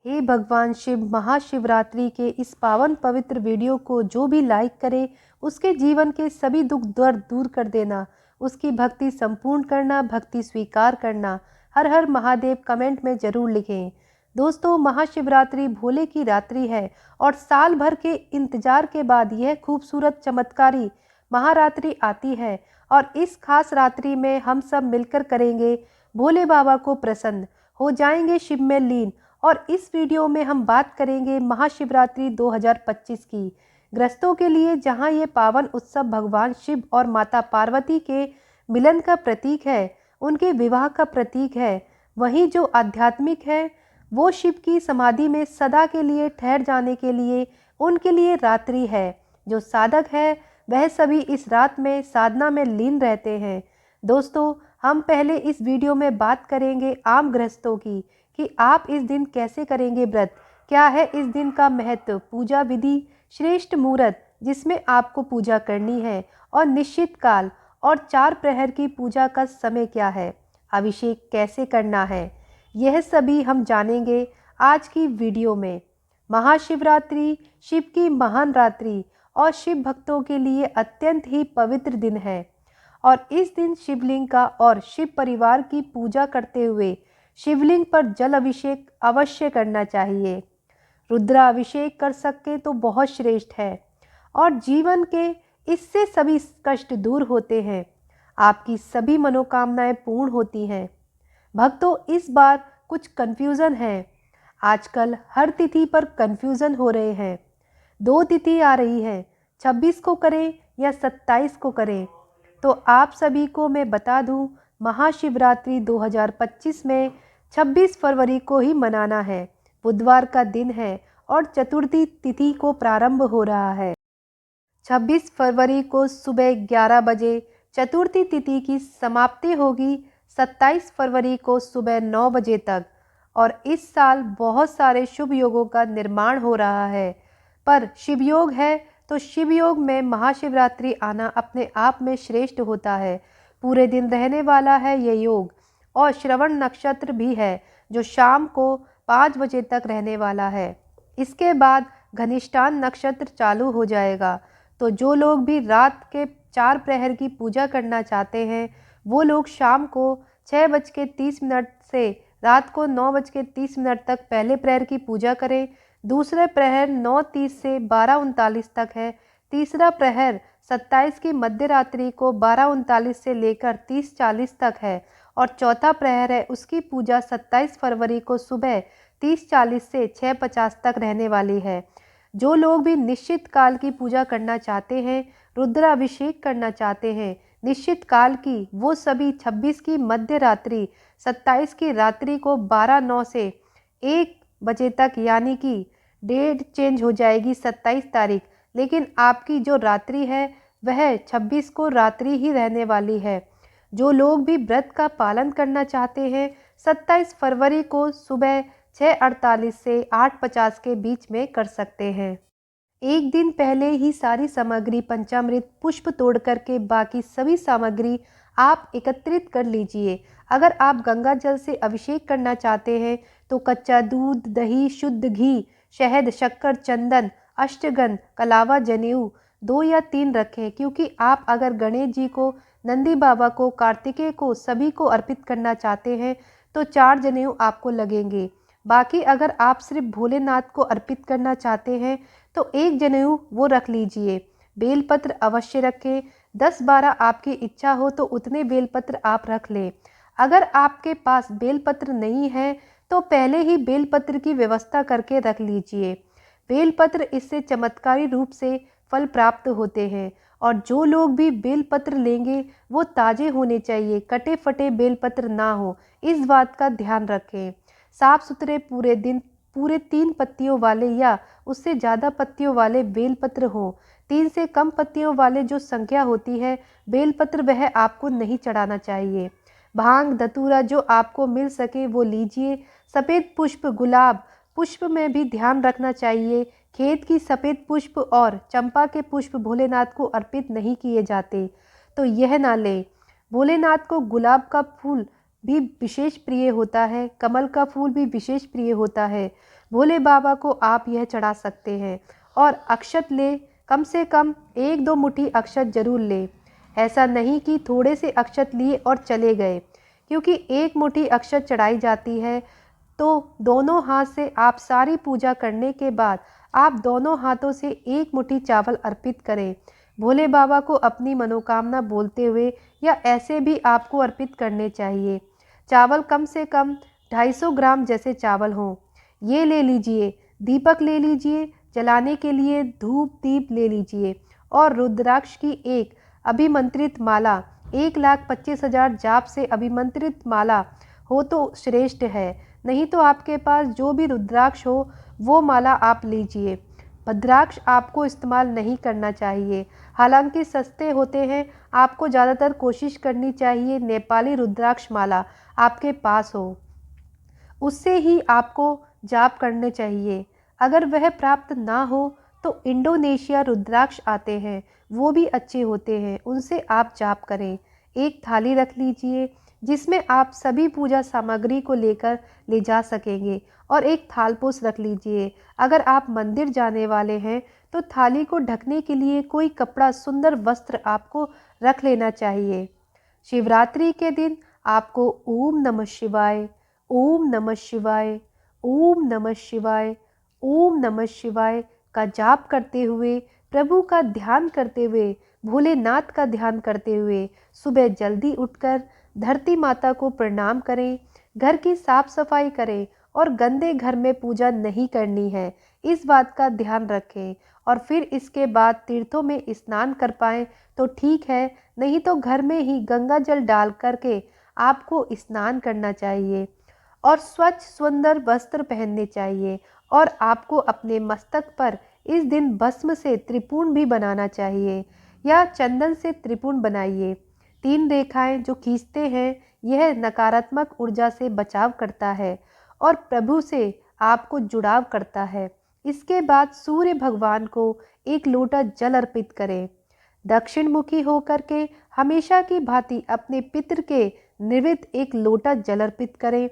हे भगवान शिव, महाशिवरात्रि के इस पावन पवित्र वीडियो को जो भी लाइक करे उसके जीवन के सभी दुख दर्द दूर कर देना, उसकी भक्ति संपूर्ण करना, भक्ति स्वीकार करना। हर हर महादेव कमेंट में जरूर लिखें। दोस्तों, महाशिवरात्रि भोले की रात्रि है और साल भर के इंतजार के बाद यह खूबसूरत चमत्कारी महारात्रि आती है और इस खास रात्रि में हम सब मिलकर करेंगे भोले बाबा को प्रसन्न, हो जाएंगे शिव में लीन। और इस वीडियो में हम बात करेंगे महाशिवरात्रि 2025 की ग्रस्तों के लिए, जहां ये पावन उत्सव भगवान शिव और माता पार्वती के मिलन का प्रतीक है, उनके विवाह का प्रतीक है। वहीं जो आध्यात्मिक है वो शिव की समाधि में सदा के लिए ठहर जाने के लिए उनके लिए रात्रि है। जो साधक है वह सभी इस रात में साधना में लीन रहते हैं। दोस्तों, हम पहले इस वीडियो में बात करेंगे आम गृहस्थों की कि आप इस दिन कैसे करेंगे व्रत, क्या है इस दिन का महत्व, पूजा विधि, श्रेष्ठ मुहूर्त जिसमें आपको पूजा करनी है और निश्चित काल और 4 प्रहर की पूजा का समय क्या है, अभिषेक कैसे करना है, यह सभी हम जानेंगे आज की वीडियो में। महाशिवरात्रि शिव की महान रात्रि और शिव भक्तों के लिए अत्यंत ही पवित्र दिन है और इस दिन शिवलिंग का और शिव परिवार की पूजा करते हुए शिवलिंग पर जल अभिषेक अवश्य करना चाहिए। रुद्राभिषेक कर सके तो बहुत श्रेष्ठ है और जीवन के इससे सभी कष्ट दूर होते हैं, आपकी सभी मनोकामनाएं पूर्ण होती हैं। भक्तों, इस बार कुछ कंफ्यूजन है। आजकल हर तिथि पर कंफ्यूजन हो रहे हैं। 2 तिथि आ रही है, 26 को करें या 27 को करें। तो आप सभी को मैं बता दूं, महाशिवरात्रि 2025 में 26 फरवरी को ही मनाना है। बुधवार का दिन है और चतुर्थी तिथि को प्रारंभ हो रहा है। 26 फरवरी को सुबह 11 बजे चतुर्थी तिथि की समाप्ति होगी, 27 फरवरी को सुबह 9 बजे तक। और इस साल बहुत सारे शुभ योगों का निर्माण हो रहा है, पर शिव योग है तो शिव योग में महाशिवरात्रि आना अपने आप में श्रेष्ठ होता है। पूरे दिन रहने वाला है ये योग और श्रवण नक्षत्र भी है जो शाम को 5 बजे तक रहने वाला है। इसके बाद घनिष्ठान नक्षत्र चालू हो जाएगा। तो जो लोग भी रात के 4 प्रहर की पूजा करना चाहते हैं वो लोग शाम को 6:30 से रात को 9:30 तक पहले प्रहर की पूजा करें। दूसरे प्रहर 9:30 से 12:39 तक है। तीसरा प्रहर 27 की मध्य रात्रि को 12:39 से लेकर 30:40 तक है और चौथा प्रहर है उसकी पूजा 27 फरवरी को सुबह 30:40 से 6:50 तक रहने वाली है। जो लोग भी निश्चित काल की पूजा करना चाहते हैं, रुद्राभिषेक करना चाहते हैं निश्चित काल की, वो सभी 26 की मध्य रात्रि 27 की रात्रि को 12:09 से 1 बजे तक, यानी कि डेट चेंज हो जाएगी 27 तारीख, लेकिन आपकी जो रात्रि है वह 26 को रात्रि ही रहने वाली है। जो लोग भी व्रत का पालन करना चाहते हैं 27 फरवरी को सुबह 6:48 से 8:50 के बीच में कर सकते हैं। एक दिन पहले ही सारी सामग्री पंचामृत पुष्प तोड़ करके बाकी सभी सामग्री आप एकत्रित कर लीजिए। अगर आप गंगा जल से अभिषेक करना चाहते हैं तो कच्चा दूध, दही, शुद्ध घी, शहद, शक्कर, चंदन, अष्टगंध, कलावा, जनेऊ 2 या 3 रखें, क्योंकि आप अगर गणेश जी को, नंदी बाबा को, कार्तिकेय को सभी को अर्पित करना चाहते हैं तो 4 जनेऊ आपको लगेंगे। बाकी अगर आप सिर्फ भोलेनाथ को अर्पित करना चाहते हैं तो 1 जनेऊ वो रख लीजिए। बेलपत्र अवश्य रखें, 10-12 आपकी इच्छा हो तो उतने बेलपत्र आप रख लें। अगर आपके पास बेलपत्र नहीं है तो पहले ही बेलपत्र की व्यवस्था करके रख लीजिए। बेलपत्र इससे चमत्कारी रूप से फल प्राप्त होते हैं और जो लोग भी बेलपत्र लेंगे वो ताजे होने चाहिए, कटे फटे बेलपत्र ना हो, इस बात का ध्यान रखें। साफ सुथरे पूरे 3 पत्तियों वाले या उससे ज़्यादा पत्तियों वाले बेलपत्र हों। 3 से कम पत्तियों वाले जो संख्या होती है बेलपत्र वह आपको नहीं चढ़ाना चाहिए। भांग धतूरा जो आपको मिल सके वो लीजिए। सफ़ेद पुष्प, गुलाब पुष्प में भी ध्यान रखना चाहिए। खेत की सफ़ेद पुष्प और चंपा के पुष्प भोलेनाथ को अर्पित नहीं किए जाते, तो यह ना लें। भोलेनाथ को गुलाब का फूल भी विशेष प्रिय होता है, कमल का फूल भी विशेष प्रिय होता है। भोले बाबा को आप यह चढ़ा सकते हैं। और अक्षत ले, कम से कम 1-2 मुट्ठी अक्षत जरूर ले। ऐसा नहीं कि थोड़े से अक्षत लिए और चले गए, क्योंकि 1 मुट्ठी अक्षत चढ़ाई जाती है तो दोनों हाथ से आप सारी पूजा करने के बाद आप दोनों हाथों से 1 मुट्ठी चावल अर्पित करें। भोले बाबा को अपनी मनोकामना बोलते हुए या ऐसे भी आपको अर्पित करने चाहिए। चावल कम से कम 250 ग्राम जैसे चावल हों। ये ले लीजिए। दीपक ले लीजिए, जलाने के लिए धूप दीप ले लीजिए। और रुद्राक्ष की एक अभिमंत्रित माला, 1,25,000 जाप से अभिमंत्रित माला हो तो श्रेष्ठ है, नहीं तो आपके पास जो भी रुद्राक्ष हो वो माला आप लीजिए। भद्राक्ष आपको इस्तेमाल नहीं करना चाहिए, हालांकि सस्ते होते हैं। आपको ज़्यादातर कोशिश करनी चाहिए नेपाली रुद्राक्ष माला आपके पास हो, उससे ही आपको जाप करने चाहिए। अगर वह प्राप्त ना हो तो इंडोनेशिया रुद्राक्ष आते हैं, वो भी अच्छे होते हैं, उनसे आप जाप करें। एक थाली रख लीजिए जिसमें आप सभी पूजा सामग्री को लेकर ले जा सकेंगे, और एक थालपोस रख लीजिए। अगर आप मंदिर जाने वाले हैं तो थाली को ढकने के लिए कोई कपड़ा, सुंदर वस्त्र आपको रख लेना चाहिए। शिवरात्रि के दिन आपको ओम नमः शिवाय, ओम नमः शिवाय, ओम नमः शिवाय, ओम नमः शिवाय का जाप करते हुए, प्रभु का ध्यान करते हुए, भोलेनाथ का ध्यान करते हुए सुबह जल्दी उठकर धरती माता को प्रणाम करें, घर की साफ सफाई करें और गंदे घर में पूजा नहीं करनी है, इस बात का ध्यान रखें। और फिर इसके बाद तीर्थों में स्नान कर पाएँ तो ठीक है, नहीं तो घर में ही गंगा जल डाल करके आपको स्नान करना चाहिए और स्वच्छ सुंदर वस्त्र पहनने चाहिए। और आपको अपने मस्तक पर इस दिन भस्म से त्रिपुण भी बनाना चाहिए, या चंदन से त्रिपुण बनाइए। 3 रेखाएं जो खींचते हैं, यह नकारात्मक ऊर्जा से बचाव करता है और प्रभु से आपको जुड़ाव करता है। इसके बाद सूर्य भगवान को एक लोटा जल अर्पित करें। दक्षिण मुखी होकर के हमेशा की भांति अपने पितर के निमित्त एक लोटा जल अर्पित करें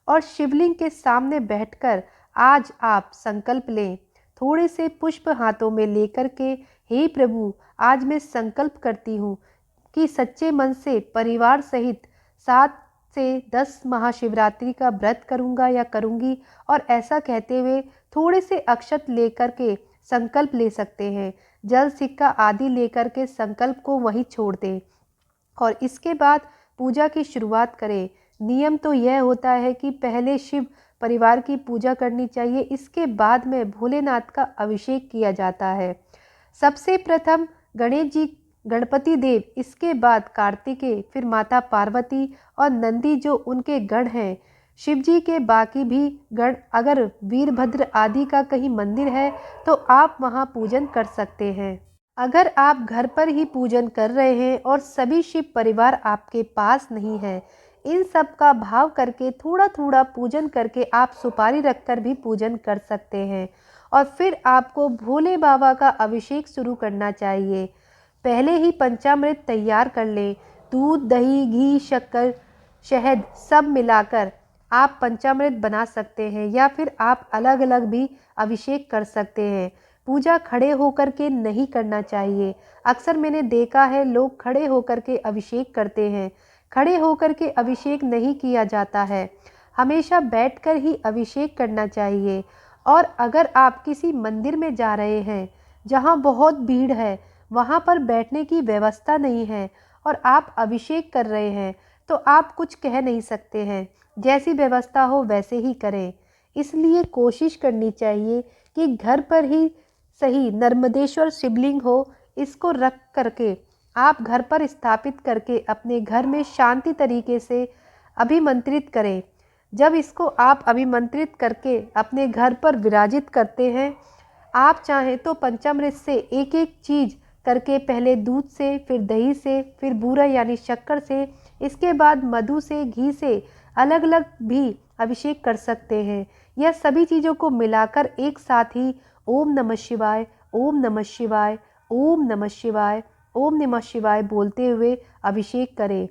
और शिवलिंग के सामने बैठकर आज आप संकल्प लें। थोड़े से पुष्प हाथों में लेकर के, हे प्रभु, आज मैं संकल्प करती हूँ कि सच्चे मन से परिवार सहित 7 से 10 महाशिवरात्रि का व्रत करूँगा या करूँगी। और ऐसा कहते हुए थोड़े से अक्षत लेकर के संकल्प ले सकते हैं। जल, सिक्का आदि लेकर के संकल्प को वहीं छोड़ दें और इसके बाद पूजा की शुरुआत करें। नियम तो यह होता है कि पहले शिव परिवार की पूजा करनी चाहिए, इसके बाद में भोलेनाथ का अभिषेक किया जाता है। सबसे प्रथम गणेश जी, गणपति देव, इसके बाद कार्तिकेय, फिर माता पार्वती और नंदी जो उनके गण हैं। शिव जी के बाकी भी गण, अगर वीरभद्र आदि का कहीं मंदिर है तो आप वहां पूजन कर सकते हैं। अगर आप घर पर ही पूजन कर रहे हैं और सभी शिव परिवार आपके पास नहीं है, इन सब का भाव करके थोड़ा थोड़ा पूजन करके आप सुपारी रखकर भी पूजन कर सकते हैं। और फिर आपको भोले बाबा का अभिषेक शुरू करना चाहिए। पहले ही पंचामृत तैयार कर लें। दूध, दही, घी, शक्कर, शहद सब मिलाकर आप पंचामृत बना सकते हैं, या फिर आप अलग अलग भी अभिषेक कर सकते हैं। पूजा खड़े होकर के नहीं करना चाहिए। अक्सर मैंने देखा है लोग खड़े होकर के अभिषेक करते हैं। खड़े होकर के अभिषेक नहीं किया जाता है, हमेशा बैठकर ही अभिषेक करना चाहिए। और अगर आप किसी मंदिर में जा रहे हैं जहां बहुत भीड़ है, वहां पर बैठने की व्यवस्था नहीं है और आप अभिषेक कर रहे हैं, तो आप कुछ कह नहीं सकते हैं। जैसी व्यवस्था हो वैसे ही करें। इसलिए कोशिश करनी चाहिए कि घर पर ही सही नर्मदेश्वर शिवलिंग हो, इसको रख करके आप घर पर स्थापित करके अपने घर में शांति तरीके से अभिमंत्रित करें। जब इसको आप अभिमंत्रित करके अपने घर पर विराजित करते हैं, आप चाहें तो पंचामृत से एक एक चीज़ करके, पहले दूध से, फिर दही से, फिर बूरा यानी शक्कर से, इसके बाद मधु से, घी से अलग अलग भी अभिषेक कर सकते हैं। यह सभी चीज़ों को मिलाकर एक साथ ही ओम नमः शिवाय, ओम नमः शिवाय, ओम नमः शिवाय, ओम नमः शिवाय बोलते हुए अभिषेक करें।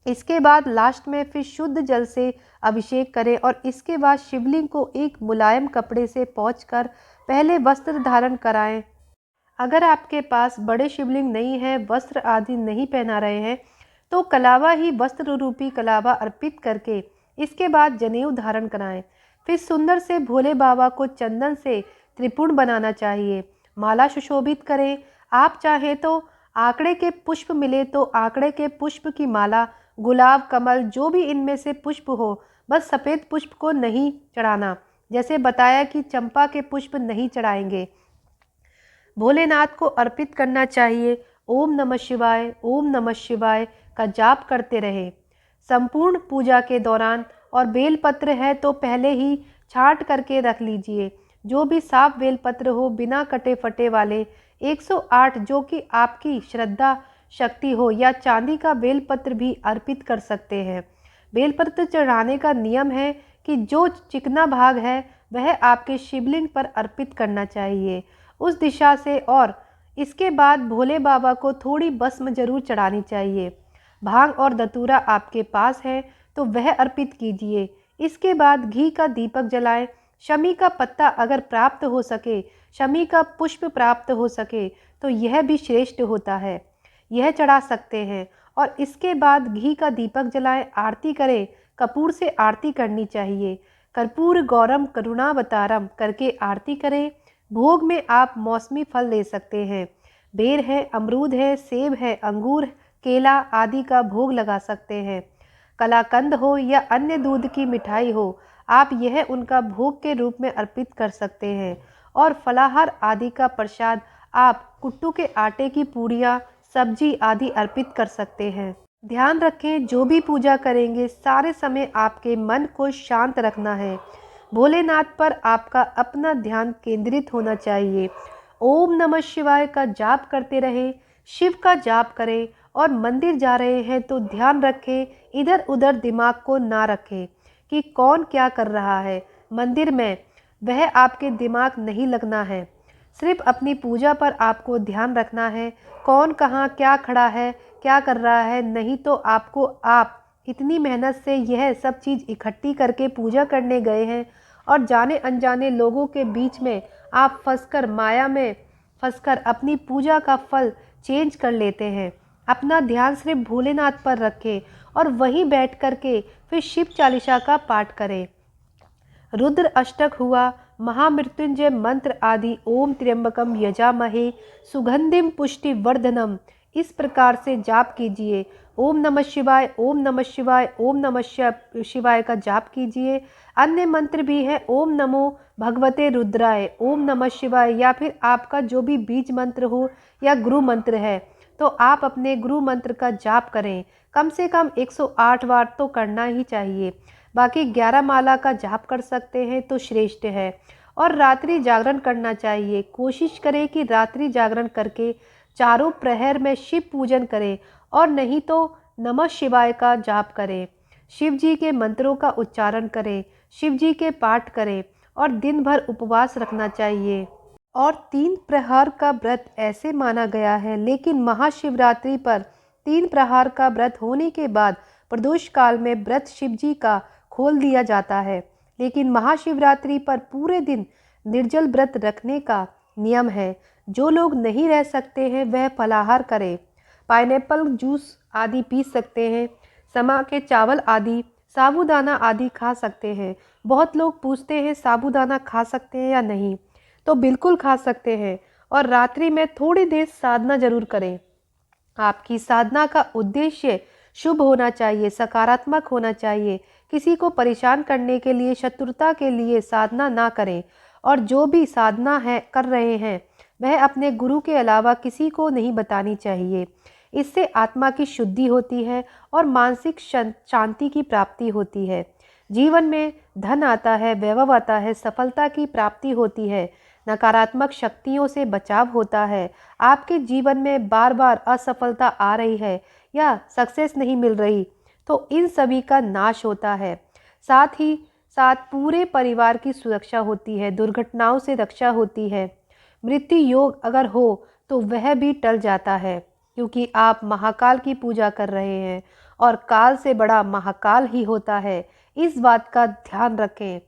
इसके बाद लास्ट में फिर शुद्ध जल से अभिषेक करें और इसके बाद शिवलिंग को एक मुलायम कपड़े से पोंछकर पहले वस्त्र धारण कराएं। अगर आपके पास बड़े शिवलिंग नहीं है, वस्त्र आदि नहीं पहना रहे हैं, तो कलावा ही वस्त्र रूपी कलावा अर्पित करके इसके बाद जनेऊ धारण कराएं। फिर सुंदर से भोले बाबा को चंदन से त्रिपुण बनाना चाहिए। माला सुशोभित करें। आप चाहें तो आंकड़े के पुष्प मिले तो आंकड़े के पुष्प की माला, गुलाब, कमल, जो भी इनमें से पुष्प हो, बस सफ़ेद पुष्प को नहीं चढ़ाना। जैसे बताया कि चंपा के पुष्प नहीं चढ़ाएंगे। भोलेनाथ को अर्पित करना चाहिए। ओम नमः शिवाय, ओम नमः शिवाय का जाप करते रहे संपूर्ण पूजा के दौरान। और बेलपत्र है तो पहले ही छांट करके रख लीजिए। जो भी साफ बेलपत्र हो, बिना कटे फटे वाले 108, जो कि आपकी श्रद्धा शक्ति हो, या चांदी का बेलपत्र भी अर्पित कर सकते हैं। बेलपत्र चढ़ाने का नियम है कि जो चिकना भाग है वह आपके शिवलिंग पर अर्पित करना चाहिए उस दिशा से। और इसके बाद भोले बाबा को थोड़ी भस्म जरूर चढ़ानी चाहिए। भांग और धतूरा आपके पास है तो वह अर्पित कीजिए। इसके बाद घी का दीपक जलाएं। शमी का पत्ता अगर प्राप्त हो सके, शमी का पुष्प प्राप्त हो सके तो यह भी श्रेष्ठ होता है, यह चढ़ा सकते हैं। और इसके बाद घी का दीपक जलाएं, आरती करें। कपूर से आरती करनी चाहिए। कर्पूर गौरम करुणावतारम करके आरती करें। भोग में आप मौसमी फल ले सकते हैं। बेर है, अमरूद है, सेब है, अंगूर, केला आदि का भोग लगा सकते हैं। कलाकंद हो या अन्य दूध की मिठाई हो, आप यह उनका भोग के रूप में अर्पित कर सकते हैं। और फलाहार आदि का प्रसाद आप कुट्टू के आटे की पूड़ियाँ, सब्जी आदि अर्पित कर सकते हैं। ध्यान रखें, जो भी पूजा करेंगे सारे समय आपके मन को शांत रखना है। भोलेनाथ पर आपका अपना ध्यान केंद्रित होना चाहिए। ओम नमः शिवाय का जाप करते रहें, शिव का जाप करें। और मंदिर जा रहे हैं तो ध्यान रखें, इधर उधर दिमाग को ना रखें कि कौन क्या कर रहा है मंदिर में, वह आपके दिमाग नहीं लगना है। सिर्फ अपनी पूजा पर आपको ध्यान रखना है, कौन कहाँ क्या खड़ा है, क्या कर रहा है। नहीं तो आप इतनी मेहनत से यह सब चीज़ इकट्ठी करके पूजा करने गए हैं और जाने अनजाने लोगों के बीच में आप फंसकर, माया में फंसकर अपनी पूजा का फल चेंज कर लेते हैं। अपना ध्यान सिर्फ भोलेनाथ पर रखें और वहीं बैठ करके फिर शिव चालीसा का पाठ करें। रुद्र अष्टक हुआ, महामृत्युंजय मंत्र आदि, ओम त्र्यंबकम यजामहे सुगंधिम पुष्टि वर्धनम, इस प्रकार से जाप कीजिए। ओम नमः शिवाय, ओम नमः शिवाय, ओम नमः शिवाय का जाप कीजिए। अन्य मंत्र भी है, ओम नमो भगवते रुद्राय, ओम नमः शिवाय, या फिर आपका जो भी बीज मंत्र हो या गुरु मंत्र है तो आप अपने गुरु मंत्र का जाप करें। कम से कम 108 बार तो करना ही चाहिए। बाकी 11 माला का जाप कर सकते हैं तो श्रेष्ठ है। और रात्रि जागरण करना चाहिए। कोशिश करें कि रात्रि जागरण करके चारों प्रहर में शिव पूजन करें और नहीं तो नमः शिवाय का जाप करें। शिव जी के मंत्रों का उच्चारण करें, शिव जी के पाठ करें और दिन भर उपवास रखना चाहिए। और 3 प्रहर का व्रत ऐसे माना गया है, लेकिन महाशिवरात्रि पर 3 प्रहर का व्रत होने के बाद प्रदोष काल में व्रत शिव जी का खोल दिया जाता है। लेकिन महाशिवरात्रि पर पूरे दिन निर्जल व्रत रखने का नियम है। जो लोग नहीं रह सकते हैं वह फलाहार करें, पाइनएप्पल जूस आदि पी सकते हैं, समा के चावल आदि, साबूदाना आदि खा सकते हैं। बहुत लोग पूछते हैं साबूदाना खा सकते हैं या नहीं, तो बिल्कुल खा सकते हैं। और रात्रि में थोड़ी देर साधना जरूर करें। आपकी साधना का उद्देश्य शुभ होना चाहिए, सकारात्मक होना चाहिए। किसी को परेशान करने के लिए, शत्रुता के लिए साधना ना करें। और जो भी साधना है कर रहे हैं वह अपने गुरु के अलावा किसी को नहीं बतानी चाहिए। इससे आत्मा की शुद्धि होती है और मानसिक शांति की प्राप्ति होती है। जीवन में धन आता है, वैभव आता है, सफलता की प्राप्ति होती है, नकारात्मक शक्तियों से बचाव होता है। आपके जीवन में बार बार असफलता आ रही है या सक्सेस नहीं मिल रही तो इन सभी का नाश होता है। साथ ही साथ पूरे परिवार की सुरक्षा होती है, दुर्घटनाओं से रक्षा होती है। मृत्यु योग अगर हो तो वह भी टल जाता है, क्योंकि आप महाकाल की पूजा कर रहे हैं और काल से बड़ा महाकाल ही होता है। इस बात का ध्यान रखें।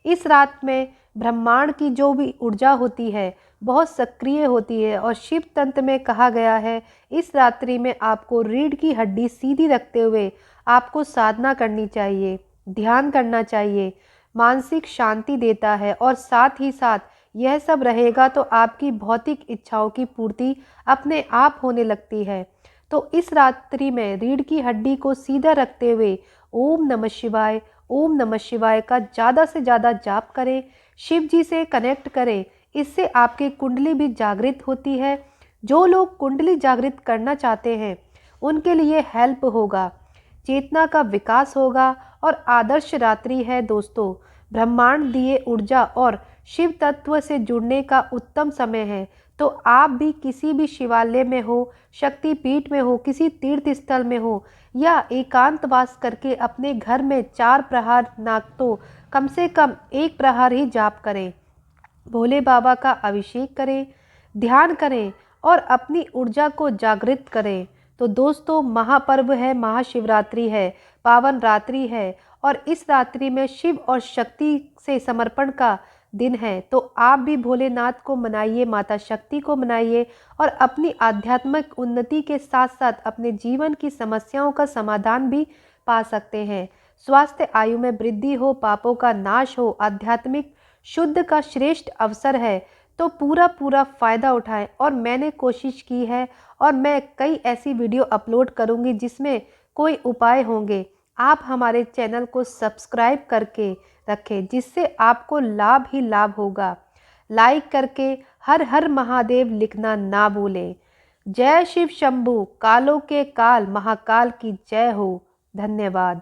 इस रात में ब्रह्मांड की जो भी ऊर्जा होती है बहुत सक्रिय होती है और शिव तंत्र में कहा गया है इस रात्रि में आपको रीढ़ की हड्डी सीधी रखते हुए आपको साधना करनी चाहिए, ध्यान करना चाहिए। मानसिक शांति देता है और साथ ही साथ यह सब रहेगा तो आपकी भौतिक इच्छाओं की पूर्ति अपने आप होने लगती है। तो इस रात्रि में रीढ़ की हड्डी को सीधा रखते हुए ओम नमः शिवाय, ओम नमः शिवाय का ज़्यादा से ज़्यादा जाप करें, शिव जी से कनेक्ट करें। इससे आपकी कुंडली भी जागृत होती है। जो लोग कुंडली जागृत करना चाहते हैं उनके लिए हेल्प होगा, चेतना का विकास होगा और आदर्श रात्रि है दोस्तों। ब्रह्मांड दिए ऊर्जा और शिव तत्व से जुड़ने का उत्तम समय है। तो आप भी किसी भी शिवालय में हो, शक्तिपीठ में हो, किसी तीर्थ स्थल में हो या एकांतवास करके अपने घर में 4 प्रहार ना तो कम से कम 1 प्रहार ही जाप करें, भोले बाबा का अभिषेक करें, ध्यान करें और अपनी ऊर्जा को जागृत करें। तो दोस्तों महापर्व है, महाशिवरात्रि है, पावन रात्रि है और इस रात्रि में शिव और शक्ति से समर्पण का दिन है। तो आप भी भोलेनाथ को मनाइए, माता शक्ति को मनाइए और अपनी आध्यात्मिक उन्नति के साथ साथ अपने जीवन की समस्याओं का समाधान भी पा सकते हैं। स्वास्थ्य आयु में वृद्धि हो, पापों का नाश हो, आध्यात्मिक शुद्ध का श्रेष्ठ अवसर है। तो पूरा फ़ायदा उठाएं और मैंने कोशिश की है और मैं कई ऐसी वीडियो अपलोड करूंगी जिसमें कोई उपाय होंगे। आप हमारे चैनल को सब्सक्राइब करके रखें जिससे आपको लाभ ही लाभ होगा। लाइक करके हर हर महादेव लिखना ना भूलें। जय शिव शंभू, कालों के काल महाकाल की जय हो। धन्यवाद।